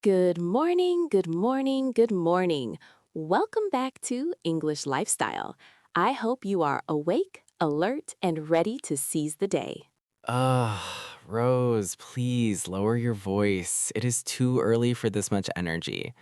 Good morning, good morning, good morning. Welcome back to English Lifestyle. I hope you are awake, alert, and ready to seize the day. Rose, please lower your voice. It is too early for this much energy.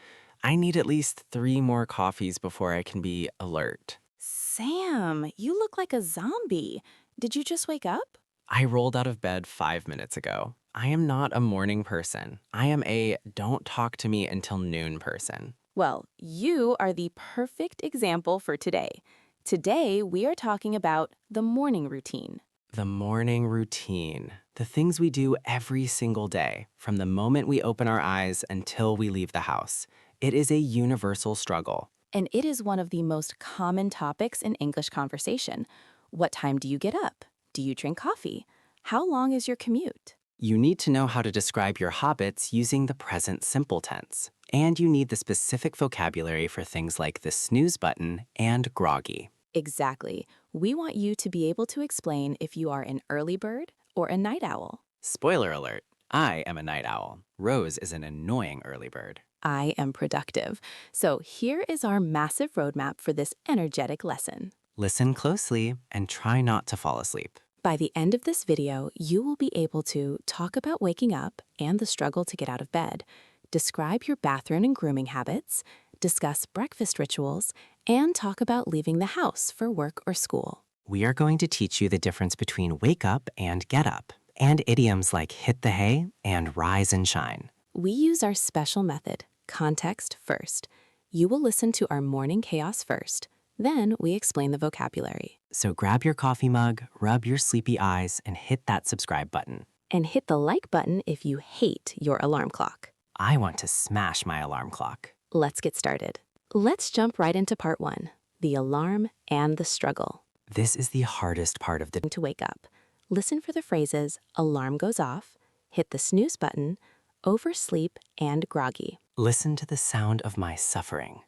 I need at least 3 more coffees before I can be alert. Sam, you look like a zombie. Did you just wake up? I rolled out of bed 5 minutes ago. I am not a morning person. I am a don't talk to me until noon person. Well, you are the perfect example for today. Today, we are talking about the morning routine. The morning routine. The things we do every single day, from the moment we open our eyes until we leave the house. It is a universal struggle. And it is one of the most common topics in English conversation. What time do you get up? Do you drink coffee? How long is your commute? You need to know how to describe your habits using the present simple tense. And you need the specific vocabulary for things like the snooze button and groggy. Exactly. We want you to be able to explain if you are an early bird or a night owl. Spoiler alert, I am a night owl. Rose is an annoying early bird. I am productive. So here is our massive roadmap for this energetic lesson. Listen closely and try not to fall asleep. By the end of this video, you will be able to talk about waking up and the struggle to get out of bed, describe your bathroom and grooming habits, discuss breakfast rituals, and talk about leaving the house for work or school. We are going to teach you the difference between wake up and get up, and idioms like hit the hay and rise and shine. We use our special method, context first. You will listen to our morning chaos first. Then we explain the vocabulary. So grab your coffee mug, rub your sleepy eyes, and hit that subscribe button. And hit the like button if you hate your alarm clock. I want to smash my alarm clock. Let's get started. Let's jump right into part 1, the alarm and the struggle. This is the hardest part of the To wake up, listen for the phrases alarm goes off, hit the snooze button, oversleep, and groggy. Listen to the sound of my suffering.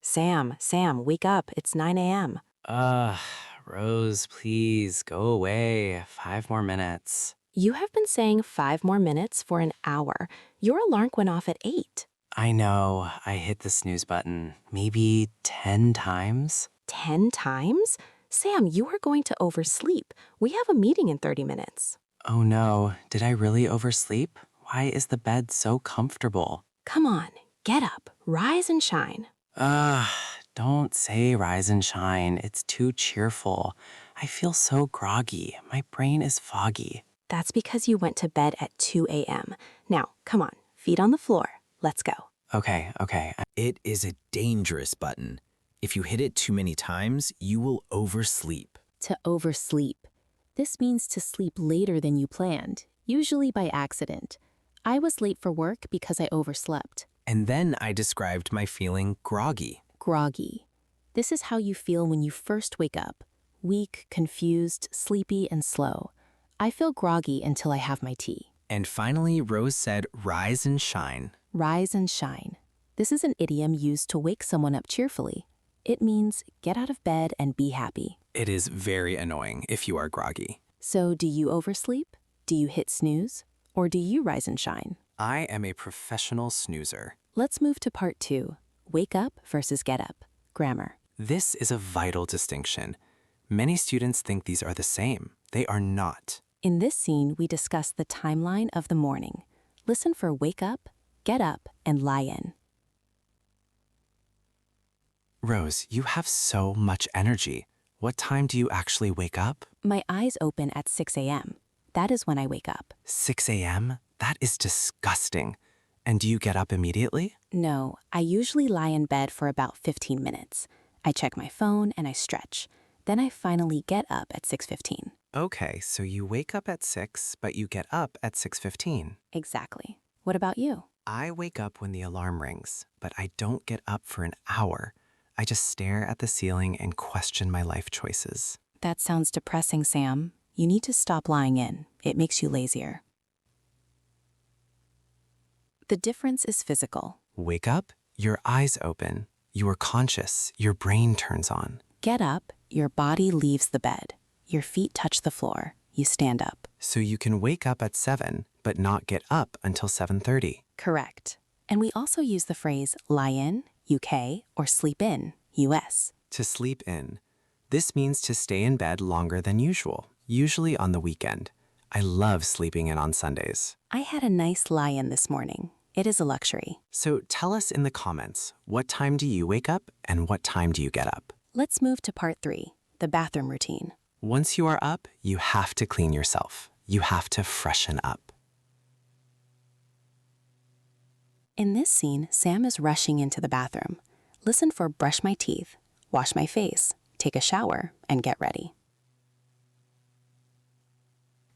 Sam, wake up. It's 9 a.m. Rose, please go away. 5 more minutes. You have been saying 5 more minutes for an hour. Your alarm went off at 8. I know, I hit the snooze button maybe 10 times. 10 times? Sam, you are going to oversleep. We have a meeting in 30 minutes. Oh no, did I really oversleep? Why is the bed so comfortable? Come on, get up, rise and shine. Don't say rise and shine. It's too cheerful. I feel so groggy. My brain is foggy. That's because you went to bed at 2 a.m. Now, come on, feet on the floor. Let's go. Okay. It is a dangerous button. If you hit it too many times, you will oversleep. To oversleep. This means to sleep later than you planned, usually by accident. I was late for work because I overslept. And then I described my feeling groggy. Groggy. This is how you feel when you first wake up. Weak, confused, sleepy, and slow. I feel groggy until I have my tea. And finally, Rose said, rise and shine. Rise and shine. This is an idiom used to wake someone up cheerfully. It means get out of bed and be happy. It is very annoying if you are groggy. So do you oversleep? Do you hit snooze? Or do you rise and shine? I am a professional snoozer. Let's move to part 2, wake up versus get up. Grammar. This is a vital distinction. Many students think these are the same. They are not. In this scene, we discuss the timeline of the morning. Listen for wake up, get up, and lie in. Rose, you have so much energy. What time do you actually wake up? My eyes open at 6 a.m. That is when I wake up. 6 a.m.? That is disgusting. And do you get up immediately? No, I usually lie in bed for about 15 minutes. I check my phone and I stretch. Then I finally get up at 6:15. Okay, so you wake up at 6, but you get up at 6:15. Exactly. What about you? I wake up when the alarm rings, but I don't get up for an hour. I just stare at the ceiling and question my life choices. That sounds depressing, Sam. You need to stop lying in. It makes you lazier. The difference is physical. Wake up, your eyes open. You are conscious, your brain turns on. Get up, your body leaves the bed. Your feet touch the floor. You stand up. So you can wake up at 7, but not get up until 7:30. Correct. And we also use the phrase lie in, UK, or sleep in, US. To sleep in. This means to stay in bed longer than usual, usually on the weekend. I love sleeping in on Sundays. I had a nice lie in this morning. It is a luxury. So tell us in the comments, what time do you wake up and what time do you get up? Let's move to part 3, the bathroom routine. Once you are up, you have to clean yourself. You have to freshen up. In this scene, Sam is rushing into the bathroom. Listen for brush my teeth, wash my face, take a shower, and get ready.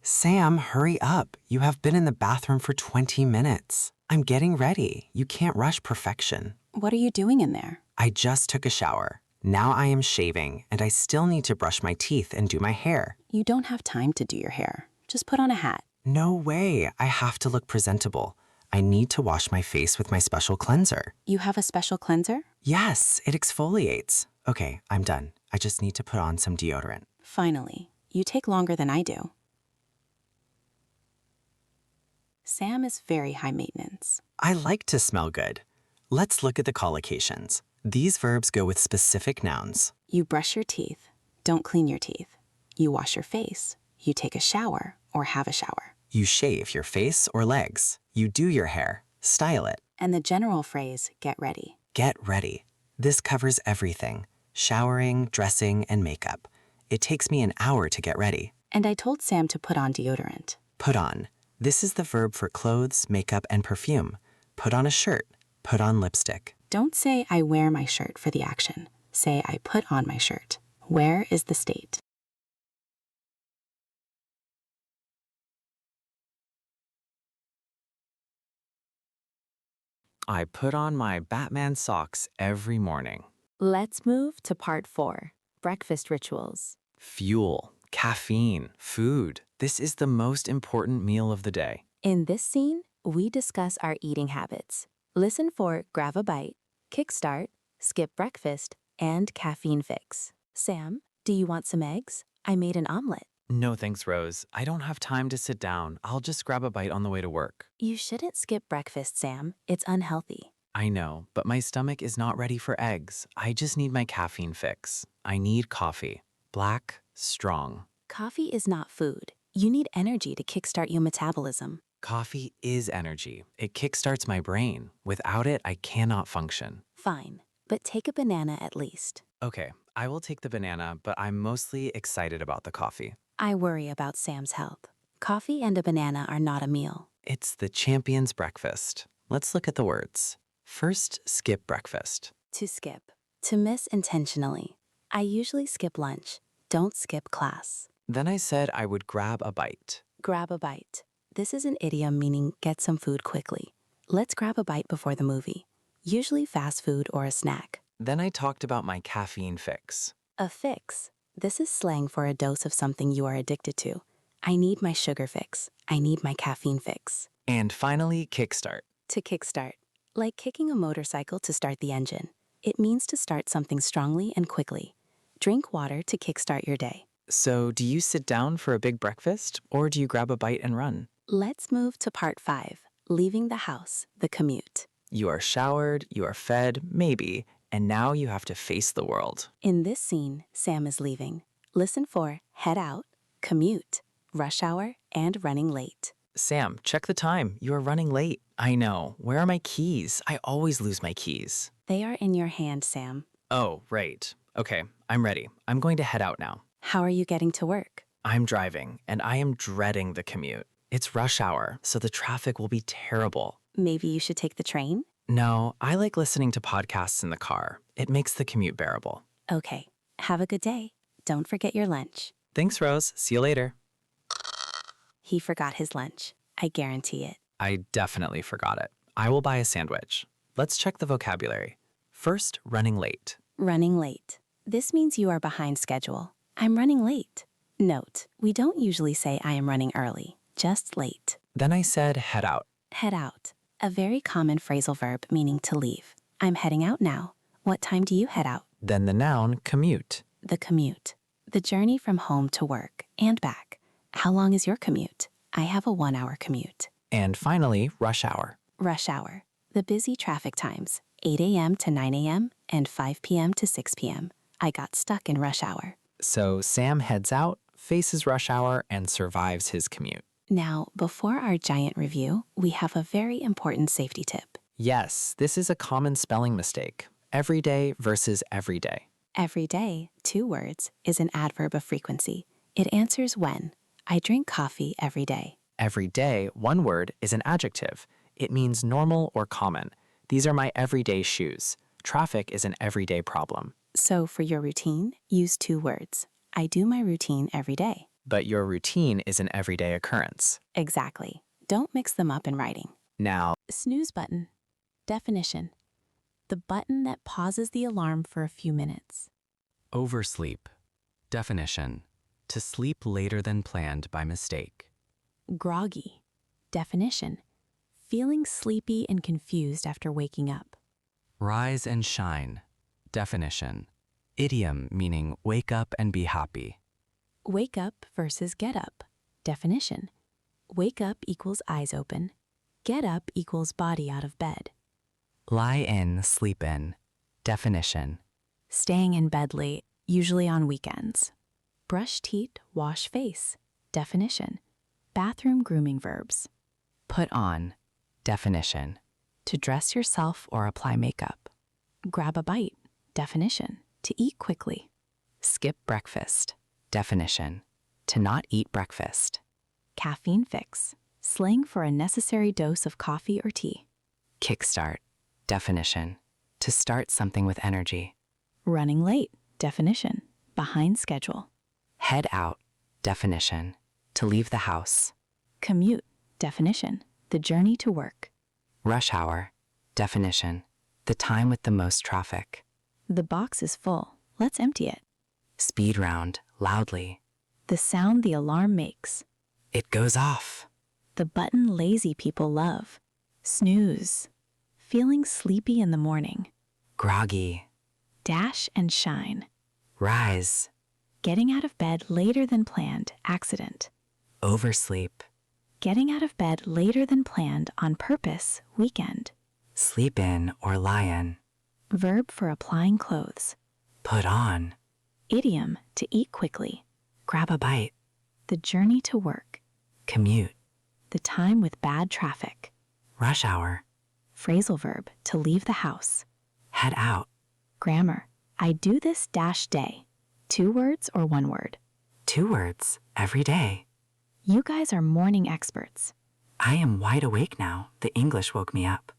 Sam, hurry up. You have been in the bathroom for 20 minutes. I'm getting ready. You can't rush perfection. What are you doing in there? I just took a shower. Now I am shaving, and I still need to brush my teeth and do my hair. You don't have time to do your hair. Just put on a hat. No way. I have to look presentable. I need to wash my face with my special cleanser. You have a special cleanser? Yes, it exfoliates. Okay, I'm done. I just need to put on some deodorant. Finally, you take longer than I do. Sam is very high maintenance. I like to smell good. Let's look at the collocations. These verbs go with specific nouns. You brush your teeth. Don't clean your teeth. You wash your face. You take a shower or have a shower. You shave your face or legs. You do your hair. Style it. And the general phrase, get ready. Get ready. This covers everything. Showering, dressing, and makeup. It takes me an hour to get ready. And I told Sam to put on deodorant. Put on. This is the verb for clothes, makeup, and perfume. Put on a shirt. Put on lipstick. Don't say I wear my shirt for the action. Say I put on my shirt. Where is the state? I put on my Batman socks every morning. Let's move to part 4, breakfast rituals. Fuel, caffeine, food. This is the most important meal of the day. In this scene, we discuss our eating habits. Listen for grab a bite, kickstart, skip breakfast, and caffeine fix. Sam, do you want some eggs? I made an omelet. No thanks, Rose. I don't have time to sit down. I'll just grab a bite on the way to work. You shouldn't skip breakfast, Sam. It's unhealthy. I know, but my stomach is not ready for eggs. I just need my caffeine fix. I need coffee. Black, strong. Coffee is not food. You need energy to kickstart your metabolism. Coffee is energy. It kickstarts my brain. Without it, I cannot function. Fine, but take a banana at least. Okay, I will take the banana, but I'm mostly excited about the coffee. I worry about Sam's health. Coffee and a banana are not a meal. It's the champion's breakfast. Let's look at the words. First, skip breakfast. To skip. To miss intentionally. I usually skip lunch. Don't skip class. Then I said I would grab a bite. Grab a bite. This is an idiom meaning get some food quickly. Let's grab a bite before the movie. Usually fast food or a snack. Then I talked about my caffeine fix. A fix. This is slang for a dose of something you are addicted to. I need my sugar fix. I need my caffeine fix. And finally, kickstart. To kickstart. Like kicking a motorcycle to start the engine. It means to start something strongly and quickly. Drink water to kickstart your day. So, do you sit down for a big breakfast, or do you grab a bite and run? Let's move to part 5, leaving the house, the commute. You are showered, you are fed, maybe, and now you have to face the world. In this scene, Sam is leaving. Listen for head out, commute, rush hour, and running late. Sam, check the time. You are running late. I know. Where are my keys? I always lose my keys. They are in your hand, Sam. Oh, right. Okay, I'm ready. I'm going to head out now. How are you getting to work? I'm driving, and I am dreading the commute. It's rush hour, so the traffic will be terrible. Maybe you should take the train? No, I like listening to podcasts in the car. It makes the commute bearable. Okay. Have a good day. Don't forget your lunch. Thanks, Rose. See you later. He forgot his lunch. I guarantee it. I definitely forgot it. I will buy a sandwich. Let's check the vocabulary. First, running late. Running late. This means you are behind schedule. I'm running late. Note, we don't usually say I am running early, just late. Then I said head out. Head out. A very common phrasal verb meaning to leave. I'm heading out now. What time do you head out? Then the noun commute. The commute. The journey from home to work and back. How long is your commute? I have a 1-hour commute. And finally, rush hour. Rush hour. The busy traffic times, 8 a.m. to 9 a.m. and 5 p.m. to 6 p.m. I got stuck in rush hour. So Sam heads out, faces rush hour, and survives his commute. Now, before our giant review, we have a very important safety tip. Yes, this is a common spelling mistake. Everyday versus everyday. Every day, 2 words, is an adverb of frequency. It answers when. I drink coffee every day. Every day, 1 word, is an adjective. It means normal or common. These are my everyday shoes. Traffic is an everyday problem. So for your routine, use 2 words. I do my routine every day. But your routine is an everyday occurrence. Exactly. Don't mix them up in writing. Now, Snooze button. Definition. The button that pauses the alarm for a few minutes. oversleep. Definition. To sleep later than planned by mistake. Groggy. Definition. Feeling sleepy and confused after waking up. Rise and shine. Definition. Idiom meaning wake up and be happy. Wake up versus get up. Definition. Wake up equals eyes open. Get up equals body out of bed. Lie in, sleep in. Definition. Staying in bed late, usually on weekends. Brush teeth, wash face. Definition. Bathroom grooming verbs. Put on. Definition. To dress yourself or apply makeup. Grab a bite. Definition. To eat quickly. Skip breakfast. Definition. To not eat breakfast. Caffeine fix. Slang for a necessary dose of coffee or tea. Kickstart. Definition. To start something with energy. Running late. Definition. Behind schedule. Head out. Definition. To leave the house. Commute. Definition. The journey to work. Rush hour. Definition. The time with the most traffic. The box is full. Let's empty it. Speed round. Loudly. The sound the alarm makes. It goes off. The button lazy people love. Snooze. Feeling sleepy in the morning. Groggy. Dash and shine. Rise. Getting out of bed later than planned. Accident. Oversleep. Getting out of bed later than planned on purpose. Weekend. Sleep in or lie in. Verb for applying clothes. Put on. Idiom to eat quickly. Grab a bite. The journey to work. Commute. The time with bad traffic. Rush hour. Phrasal verb to leave the house. Head out. Grammar. I do this dash day. 2 words or 1 word. 2 words. Every day. You guys are morning experts. I am wide awake now. The English woke me up.